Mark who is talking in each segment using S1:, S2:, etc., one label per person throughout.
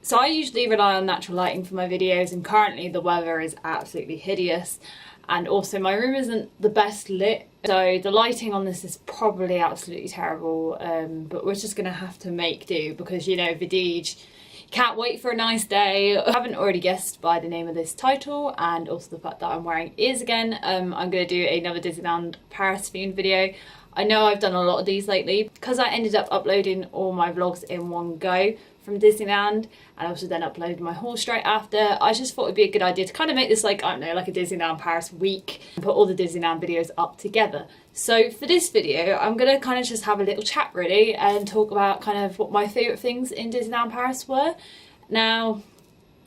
S1: So I usually rely on natural lighting for my videos, and currently the weather is absolutely hideous, and also my room isn't the best lit, so the lighting on this is probably absolutely terrible, but we're just gonna have to make do because, you know, Vidij, can't wait for a nice day. I haven't already guessed by the name of this title and also the fact that I'm wearing ears again. I'm going to do another Disneyland Paris themed video. I know I've done a lot of these lately because I ended up uploading all my vlogs in one go from Disneyland, and I also then uploaded my haul straight after. I just thought it'd be a good idea to kind of make this like, I don't know, like a Disneyland Paris week and put all the Disneyland videos up together. So for this video, I'm going to kind of just have a little chat really and talk about kind of what my favourite things in Disneyland Paris were. Now,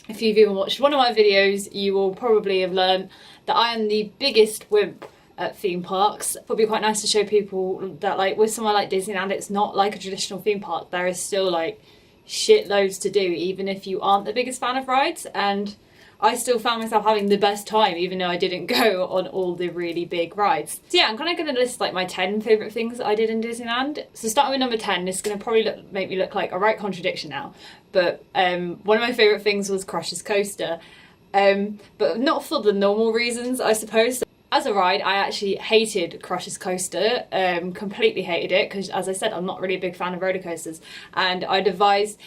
S1: if you've even watched one of my videos, you will probably have learned that I am the biggest wimp at theme parks. It would be quite nice to show people that, like, with somewhere like Disneyland, it's not like a traditional theme park. There is still like shitloads to do even if you aren't the biggest fan of rides, and I still found myself having the best time even though I didn't go on all the really big rides. So yeah, I'm kind of going to list like my 10 favourite things that I did in Disneyland. So starting with number 10, this is going to probably make me look like a right contradiction now, but one of my favourite things was Crush's Coaster, but not for the normal reasons, I suppose. As a ride, I actually hated Crush's Coaster, completely hated it, because as I said, I'm not really a big fan of roller coasters, and I'd advise,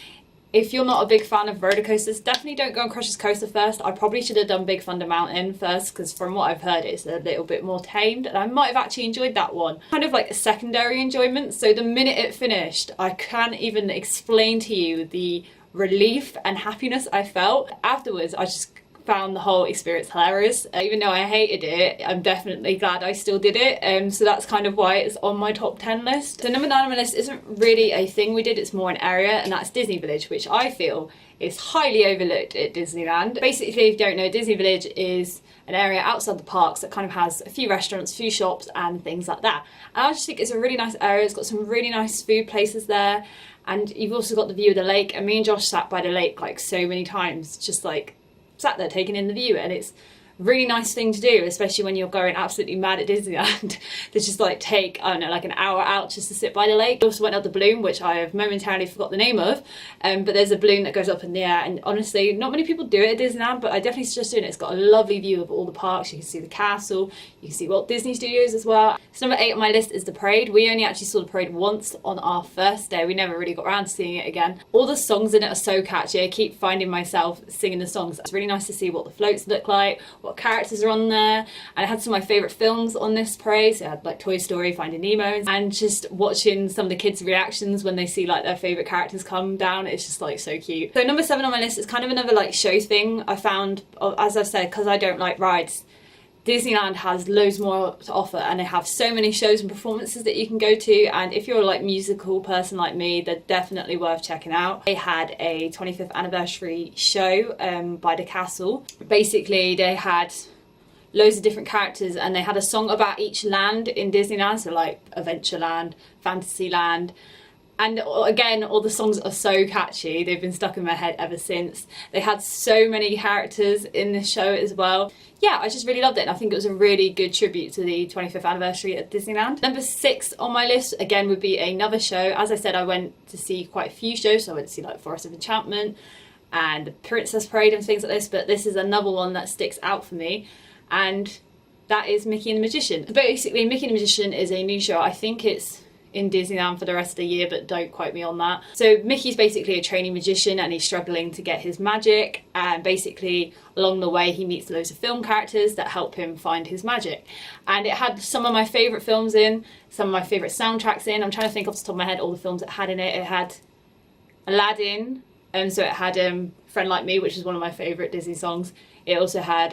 S1: if you're not a big fan of roller coasters, definitely don't go on Crush's Coaster first. I probably should have done Big Thunder Mountain first, because from what I've heard, it's a little bit more tamed, and I might have actually enjoyed that one. Kind of like a secondary enjoyment, so the minute it finished, I can't even explain to you the relief and happiness I felt. Afterwards, I just found the whole experience hilarious. Even though I hated it, I'm definitely glad I still did it, so that's kind of why it's on my top 10 list. So number 9 on my list isn't really a thing we did, it's more an area, and that's Disney Village, which I feel is highly overlooked at Disneyland. Basically, if you don't know, Disney Village is an area outside the parks that kind of has a few restaurants, a few shops and things like that. And I just think it's a really nice area. It's got some really nice food places there, and you've also got the view of the lake, and me and Josh sat by the lake like so many times, just like sat there taking in the view, and it's a really nice thing to do, especially when you're going absolutely mad at Disneyland to just like take, I don't know, like an hour out just to sit by the lake. I also went up the balloon, which I have momentarily forgot the name of, but there's a balloon that goes up in the air, and honestly not many people do it at Disneyland, but I definitely suggest doing it. It's got a lovely view of all the parks. You can see the castle, you can see Walt Disney Studios as well. So number 8 on my list is the parade. We only actually saw the parade once on our first day. We never really got around to seeing it again. All the songs in it are so catchy. I keep finding myself singing the songs. It's really nice to see what the floats look like, what characters are on there, and I had some of my favourite films on this parade. So I had like Toy Story, Finding Nemo, and just watching some of the kids' reactions when they see like their favourite characters come down. It's just like so cute. So number 7 on my list is kind of another like show thing. I found, as I've said, because I don't like rides, Disneyland has loads more to offer, and they have so many shows and performances that you can go to, and if you're a like musical person like me, they're definitely worth checking out. They had a 25th anniversary show by the castle. Basically they had loads of different characters, and they had a song about each land in Disneyland, so like Adventureland, Fantasyland. And again, all the songs are so catchy. They've been stuck in my head ever since. They had so many characters in this show as well. Yeah, I just really loved it, and I think it was a really good tribute to the 25th anniversary at Disneyland. Number 6 on my list, again, would be another show. As I said, I went to see quite a few shows. So I went to see like Forest of Enchantment and the Princess Parade and things like this, but this is another one that sticks out for me, and that is Mickey and the Magician. Basically, Mickey and the Magician is a new show. I think it's in Disneyland for the rest of the year, but don't quote me on that. So Mickey's basically a trainee magician, and he's struggling to get his magic, and basically along the way he meets loads of film characters that help him find his magic. And it had some of my favourite films in, some of my favourite soundtracks in. I'm trying to think off the top of my head all the films it had in it. It had Aladdin, so it had Friend Like Me, which is one of my favourite Disney songs. It also had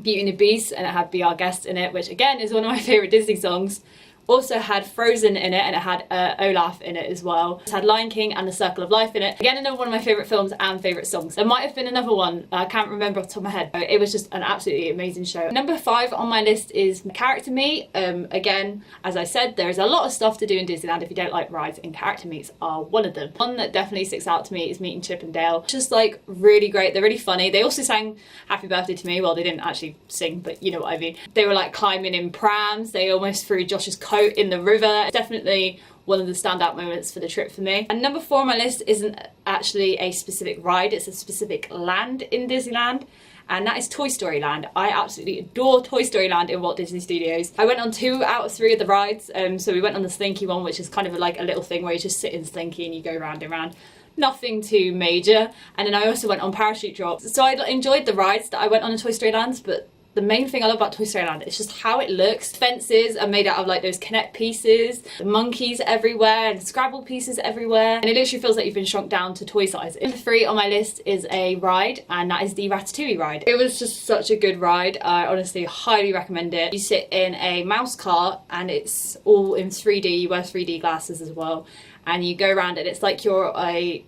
S1: Beauty and the Beast, and it had Be Our Guest in it, which again is one of my favourite Disney songs. Also had Frozen in it, and it had Olaf in it as well. It had Lion King and The Circle of Life in it. Again, another one of my favourite films and favourite songs. There might have been another one, I can't remember off the top of my head. It was just an absolutely amazing show. Number 5 on my list is Character Meet. Again, as I said, there is a lot of stuff to do in Disneyland if you don't like rides, and character meets are one of them. One that definitely sticks out to me is meeting Chip and Dale. Just like really great, they're really funny. They also sang Happy Birthday to Me. Well, they didn't actually sing, but you know what I mean. They were like climbing in prams. They almost threw Josh's coat in the river. Definitely one of the standout moments for the trip for me. And number 4 on my list isn't actually a specific ride, it's a specific land in Disneyland, and that is Toy Story Land. I absolutely adore Toy Story Land in Walt Disney Studios. I went on 2 out of 3 of the rides, so we went on the Slinky one, which is kind of like a little thing where you just sit in Slinky and you go round and round. Nothing too major. And then I also went on parachute drops. So I enjoyed the rides that I went on in Toy Story Land, but the main thing I love about Toy Story Land is just how it looks. Fences are made out of like those Connect pieces, the monkeys everywhere and Scrabble pieces everywhere, and it literally feels like you've been shrunk down to toy size. Number 3 on my list is a ride, and that is the Ratatouille ride. It was just such a good ride. I honestly highly recommend it. You sit in a mouse cart and it's all in 3D, you wear 3D glasses as well, and you go around and it's like you're a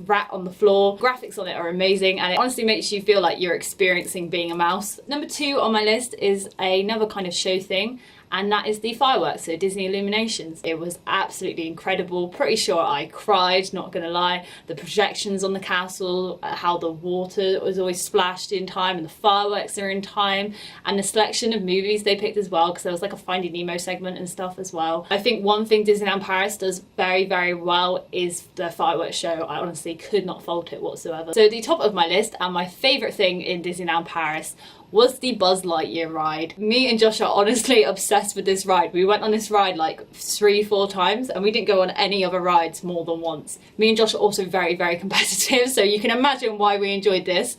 S1: rat on the floor. Graphics on it are amazing, and it honestly makes you feel like you're experiencing being a mouse. Number 2 on my list is another kind of show thing, and that is the fireworks, so Disney Illuminations. It was absolutely incredible. Pretty sure I cried, not gonna lie. The projections on the castle, how the water was always splashed in time and the fireworks are in time, and the selection of movies they picked as well, because there was like a Finding Nemo segment and stuff as well. I think one thing Disneyland Paris does very, very well is the fireworks show. I honestly could not fault it whatsoever. So the top of my list and my favourite thing in Disneyland Paris was the Buzz Lightyear ride. Me and Josh are honestly obsessed with this ride. We went on this ride like 3-4 times, and we didn't go on any other rides more than once. Me and Josh are also very, very competitive, so you can imagine why we enjoyed this.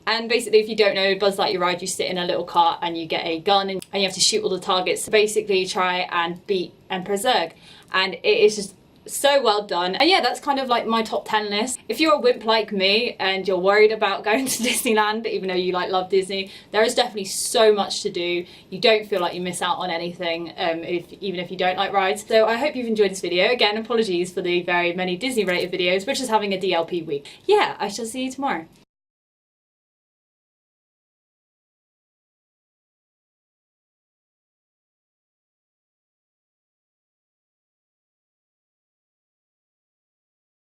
S1: And basically, if you don't know, Buzz Lightyear ride, you sit in a little cart and you get a gun and you have to shoot all the targets to basically try and beat Emperor Zurg. And it is just so well done. And yeah, that's kind of like my top 10 list. If you're a wimp like me and you're worried about going to Disneyland, even though you like love Disney, there is definitely so much to do. You don't feel like you miss out on anything, even if you don't like rides. So I hope you've enjoyed this video. Again, apologies for the very many Disney related videos. We're just having a DLP week. Yeah, I shall see you tomorrow.